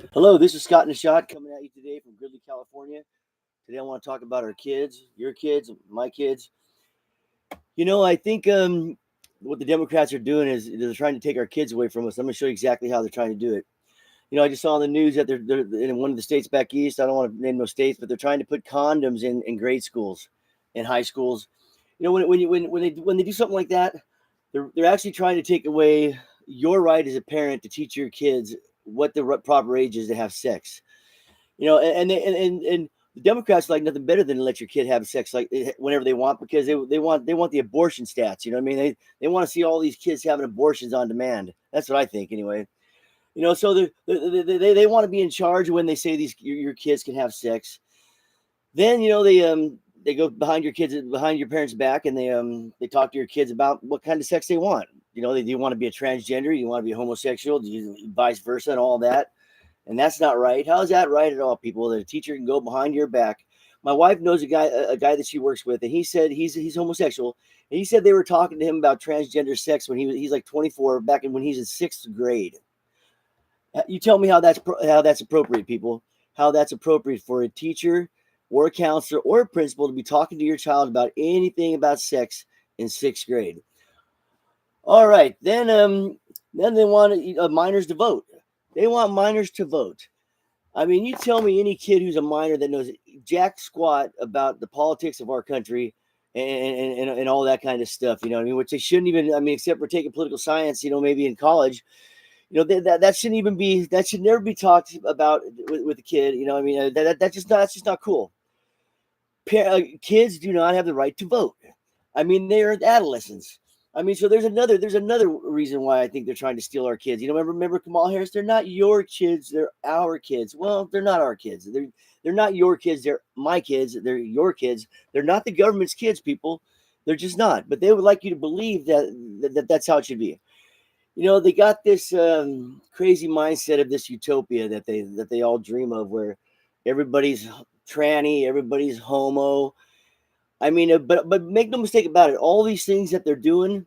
Hello, this is Scott and the Shot coming at you today from Gridley, California. Today I want to talk about our kids, your kids, my kids. I think what the Democrats are doing is they're trying to take our kids away from us. I'm going to show you exactly how they're trying to do it. I just saw on the news that they're in one of the states back east. I don't want to name no states, but they're trying to put condoms in grade schools, in high schools. When they do something like that, they're actually trying to take away your right as a parent to teach your kids what the proper age is to have sex. And the Democrats like nothing better than to let your kid have sex like whenever they want because they want the abortion stats. You know what I mean? They want to see all these kids having abortions on demand. That's what I think anyway. So they want to be in charge when they say your kids can have sex. Then they go behind your parents' back and they talk to your kids about what kind of sex they want. Do you want to be a transgender? You want to be homosexual? Do you vice versa and all that? And that's not right. How is that right at all, people? That a teacher can go behind your back. My wife knows a guy that she works with, and he said he's homosexual. And he said they were talking to him about transgender sex when he's like 24, back when he's in sixth grade. You tell me how that's appropriate, people. How that's appropriate for a teacher or a counselor or a principal to be talking to your child about anything about sex in sixth grade. All right, then they want minors to vote. They want minors to vote. I mean, you tell me any kid who's a minor that knows jack squat about the politics of our country and all that kind of stuff, you know what I mean? Which they shouldn't even, I mean, except for taking political science, maybe in college, that shouldn't even be, that should never be talked about with a kid, I mean, that's just not cool. Kids do not have the right to vote. I mean, they are adolescents. I mean, so there's another reason why I think they're trying to steal our kids. Remember Kamala Harris? They're not your kids, they're our kids. Well, they're not our kids. They're not your kids, they're my kids, they're your kids. They're not the government's kids, people. They're just not. But they would like you to believe that's how it should be. They got this crazy mindset of this utopia that they all dream of, where everybody's tranny, everybody's homo. I mean, but make no mistake about it. All these things that they're doing,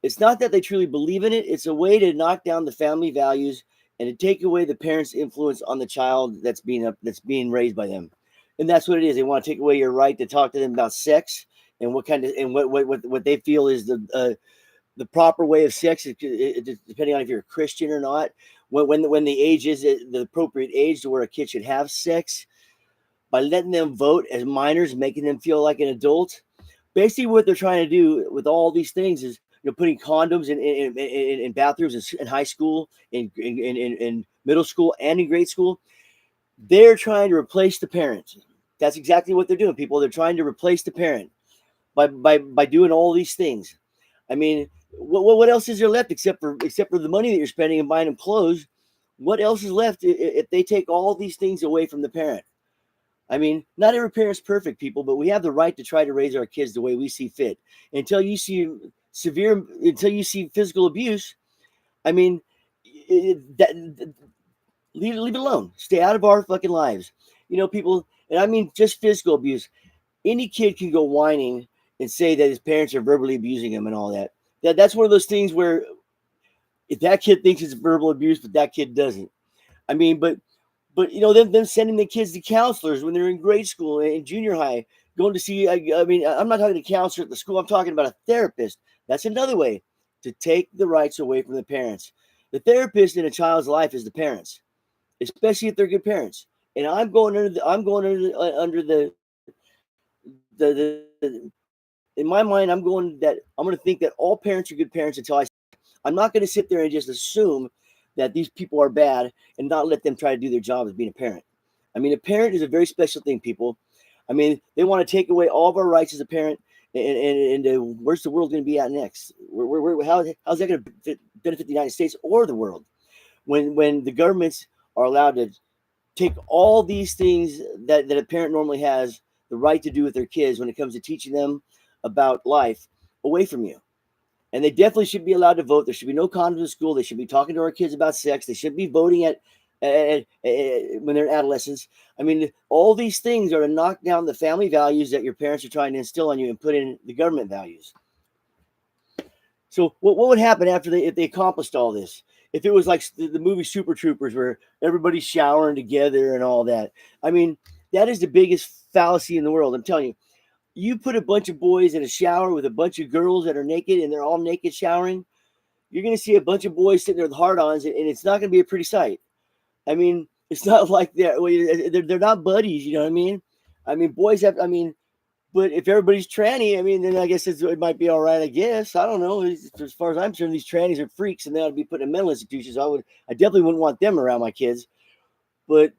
it's not that they truly believe in it. It's a way to knock down the family values and to take away the parents' influence on the child that's being raised by them. And that's what it is. They want to take away your right to talk to them about sex and what kind of and what they feel is the proper way of sex, depending on if you're a Christian or not. When the age is the appropriate age to where a kid should have sex, by letting them vote as minors, making them feel like an adult. Basically, what they're trying to do with all these things is putting condoms in bathrooms in high school, in middle school, and in grade school. They're trying to replace the parents. That's exactly what they're doing, people. They're trying to replace the parent by doing all these things. I mean, what else is there left except for the money that you're spending and buying them clothes? What else is left if they take all these things away from the parent? I mean, not every parent's perfect, people, but we have the right to try to raise our kids the way we see fit. Until you see until you see physical abuse, I mean, leave it alone. Stay out of our fucking lives. People, and I mean just physical abuse. Any kid can go whining and say that his parents are verbally abusing him and all that. That's one of those things where if that kid thinks it's verbal abuse, but that kid doesn't. I mean, but them sending the kids to counselors when they're in grade school and junior high, going to see. I mean, I'm not talking to a counselor at the school. I'm talking about a therapist. That's another way to take the rights away from the parents. The therapist in a child's life is the parents, especially if they're good parents. And I'm going in my mind. I'm going to think that all parents are good parents until I. I'm not going to sit there and just assume that these people are bad and not let them try to do their job as being a parent. I mean, a parent is a very special thing, people. I mean, they want to take away all of our rights as a parent, and where's the world going to be at next? How's that going to benefit the United States or the world when the governments are allowed to take all these things that a parent normally has the right to do with their kids when it comes to teaching them about life away from you? And they definitely should be allowed to vote. There should be no condoms in school. They should be talking to our kids about sex. They should be voting when they're adolescents. I mean, all these things are to knock down the family values that your parents are trying to instill on you and put in the government values. So what would happen if they accomplished all this? if it was like the movie Super Troopers where everybody's showering together and all that. I mean, that is the biggest fallacy in the world. I'm telling you. You put a bunch of boys in a shower with a bunch of girls that are naked and they're all naked showering, you're going to see a bunch of boys sitting there with hard-ons, and it's not going to be a pretty sight. I mean, it's not like they're not buddies, you know what I mean? I mean, boys have, I mean, but if everybody's tranny, I mean, then I guess it might be all right, I guess. I don't know. As far as I'm concerned, these trannies are freaks and they ought to be put in mental institutions. I definitely wouldn't want them around my kids. But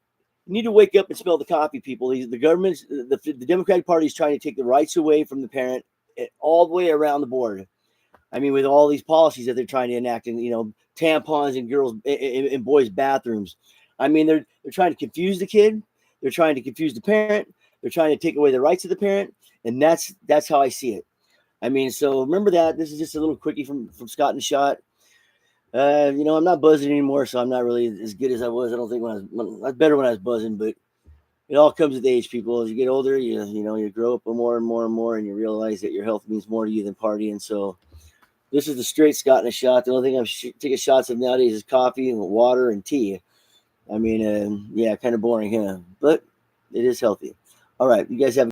you need to wake up and smell the coffee, people. The government's, the Democratic Party is trying to take the rights away from the parent all the way around the board. I mean, with all these policies that they're trying to enact, and tampons in girls in boys' bathrooms. I mean, they're trying to confuse the kid. They're trying to confuse the parent. They're trying to take away the rights of the parent, and that's how I see it. I mean, so remember that. This is just a little quickie from Scott and Shot. I'm not buzzing anymore, so I'm not really as good as I was. I don't think I was better when I was buzzing, but it all comes with age, people. As you get older, you grow up more and more and more, and you realize that your health means more to you than partying. So this is the straight Scott and a Shot. The only thing I'm taking shots of nowadays is coffee and water and tea. I mean, yeah, kind of boring, huh? But it is healthy. All right, you guys have